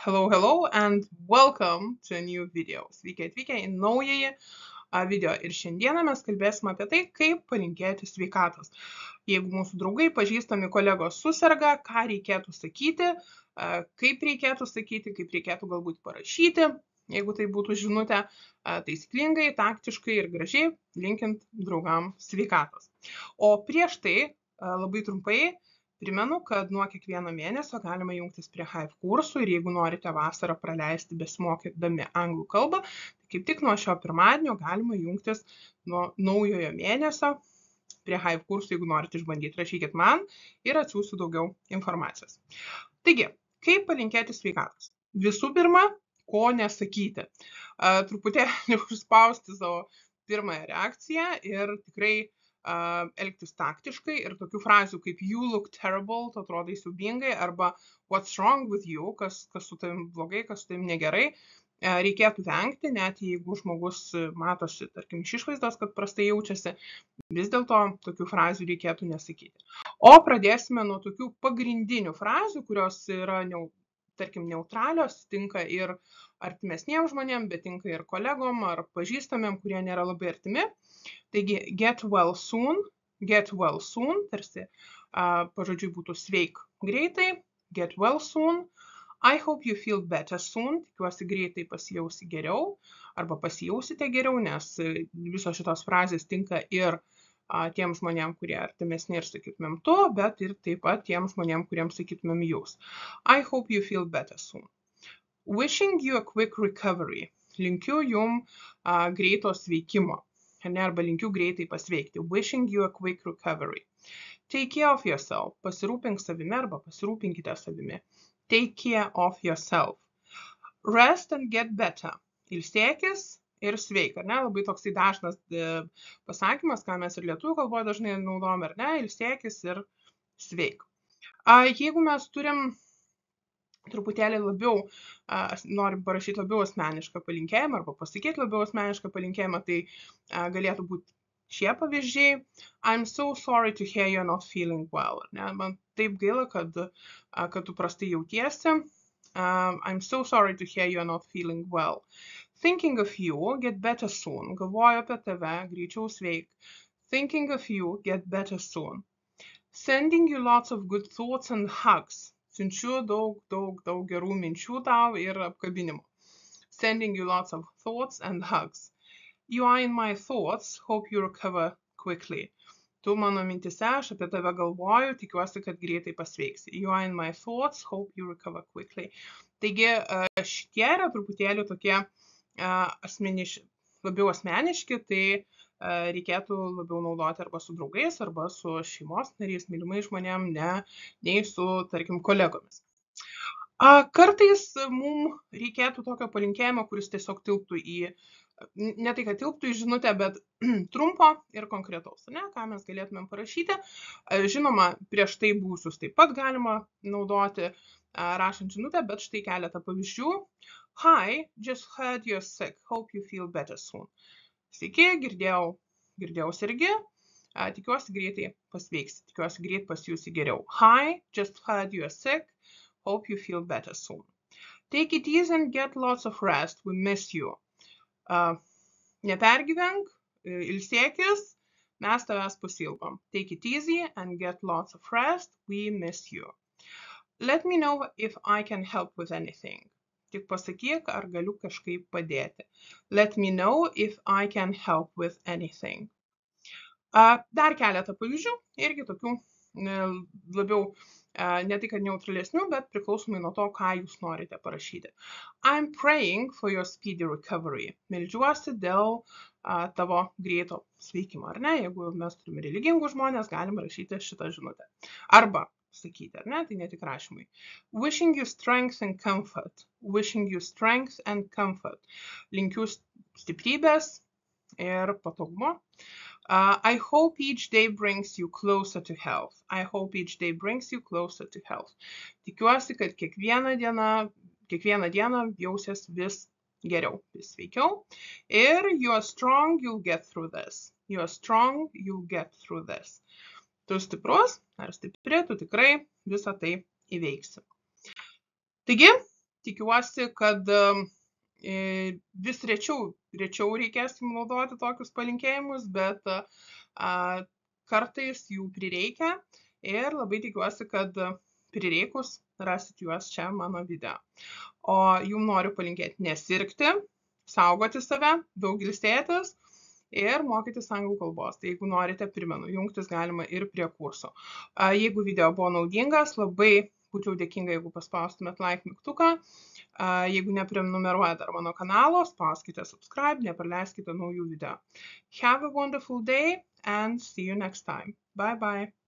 Hello and welcome to a new video. Sveiki atvykę į naująjį video ir šiandieną mes kalbėsime apie tai, kaip palinkėti sveikatos. Jeigu mūsų draugai, pažįstami kolegos suserga, ką reikėtų sakyti, kaip reikėtų galbūt parašyti, jeigu tai būtų žinutė taisyklingai, taktiškai ir gražiai, linkint draugam sveikatos. O prieš tai labai trumpai primenu, kad nuo kiekvieno mėnesio galima jungtis prie Hive kursų ir jeigu norite vasarą praleisti besimokydami anglų kalbą, tai kaip tik nuo šio pirmadienio galima jungtis nuo naujojo mėnesio prie Hive kursų, jeigu norite išbandyti, rašykit man ir atsiųsiu daugiau informacijos. Taigi, kaip palinkėti sveikatos? Visų pirma, ko nesakyti. Truputėlį užspausti savo pirmąją reakciją ir tikrai elgtis taktiškai ir tokių frazių kaip you look terrible, tu atrodai siaubingai, arba what's wrong with you, kas su tavim blogai, kas su tavim negerai, reikėtų vengti, net jeigu žmogus matosi, tarkim, iš išvaizdos, kad prastai jaučiasi, vis dėlto tokių frazių reikėtų nesakyti. O pradėsime nuo tokių pagrindinių frazių, kurios yra, tarkim, neutralios, tinka ir artimesniems žmonėms, bet tinka ir kolegom ar pažįstamiem, kurie nėra labai artimi. Taigi, get well soon, tarsi pažodžiui būtų sveik greitai, get well soon, I hope you feel better soon, tikiuosi greitai pasijausi geriau, arba pasijausite geriau, nes visos šitos frazės tinka ir tiem žmonėm, kurie artimesni ir sakytumėm tu, bet ir taip pat tiem žmonėm, kuriems sakytumėm jūs. I hope you feel better soon. Wishing you a quick recovery, linkiu jum greito sveikimo. Arba linkiu greitai pasveikti. Wishing you a quick recovery. Take care of yourself. Pasirūpink savimi arba pasirūpinkite savimi. Take care of yourself. Rest and get better. Ilsėkis ir sveik. Labai toksai dažnas pasakymas, ką mes ir lietuvių kalboje dažnai naudojam, ar ne? Ilsėkis ir sveik. Jeigu mes turim truputėlį labiau, norim parašyti labiau asmenišką palinkėjimą arba pasakyti labiau asmenišką palinkėjimą, tai galėtų būti šie pavyzdžiai. I'm so sorry to hear you're not feeling well. Man taip gaila, kad tu prastai jautiesi. I'm so sorry to hear you're not feeling well. Thinking of you, get better soon. Galvoju apie tave, greičiau sveik. Thinking of you, get better soon. Sending you lots of good thoughts and hugs. Siunčiu daug gerų minčių tau ir apkabinimų. Sending you lots of thoughts and hugs. You are in my thoughts, hope you recover quickly. Tu mano mintise, aš apie tave galvoju, tikiuosi, kad greitai pasveiksi. You are in my thoughts, hope you recover quickly. Taigi šitie yra truputėlį tokie labiau asmeniški, tai reikėtų labiau naudoti arba su draugais, arba su šeimos nariais, mylimais žmonėm, nei su, tarkim, kolegomis. Kartais mums reikėtų tokio palinkėjimo, kuris tiesiog tilptų ne tai, kad tilptų į žinutę, bet trumpo ir konkretaus, ką mes galėtumėm parašyti. Žinoma, prieš tai būsius taip pat galima naudoti rašant žinutę, bet štai keletą pavyzdžių. Hi, just heard you're sick, hope you feel better soon. Sveiki, girdėjau sergi, tikiuosi greitai pasveiksi, tikiuosi greit pasijusi geriau. Hi, just heard you're sick, hope you feel better soon. Take it easy and get lots of rest, we miss you. Nepergyvenk, ilsėkis, mes tavęs pasilgom. Take it easy and get lots of rest, we miss you. Let me know if I can help with anything. Tik pasakyk, ar galiu kažkaip padėti. Let me know if I can help with anything. Dar keletą pavyzdžių, irgi tokių labiau, ne tai kad neutralesnių, bet priklausomai nuo to, ką jūs norite parašyti. I'm praying for your speedy recovery. Meldžiuosi dėl tavo greito sveikimo, ar ne? Jeigu mes turime religingų žmonės, galim rašyti šitą žinutę. Arba sakyti, ar ne? Tai ne tik rašymai. Wishing you strength and comfort. Wishing you strength and comfort. Linkiu stiprybės ir patogumo. I hope each day brings you closer to health. I hope each day brings you closer to health. Tikiuosi, kad kiekvieną dieną jausies vis geriau, vis sveikiau. Ir you are strong, you'll get through this. You are strong, you'll get through this. Tu stiprus ar stipri, tu tikrai visą tai įveiksi. Taigi, tikiuosi, kad vis rečiau reikės naudoti tokius palinkėjimus, bet kartais jų prireikia ir labai tikiuosi, kad prireikus rasit juos čia mano video. O jum noriu palinkėti nesirgti, saugoti save, daug ilsėtis ir mokytis anglų kalbos. Tai jeigu norite, primenu, jungtis galima ir prie kurso. Jeigu video buvo naudingas, labai būčiau dėkinga, jeigu paspaustumėt like mygtuką. Jeigu neprenumeruojate dar mano kanalo, spauskite subscribe, nepraleiskite naujų video. Have a wonderful day and see you next time. Bye bye.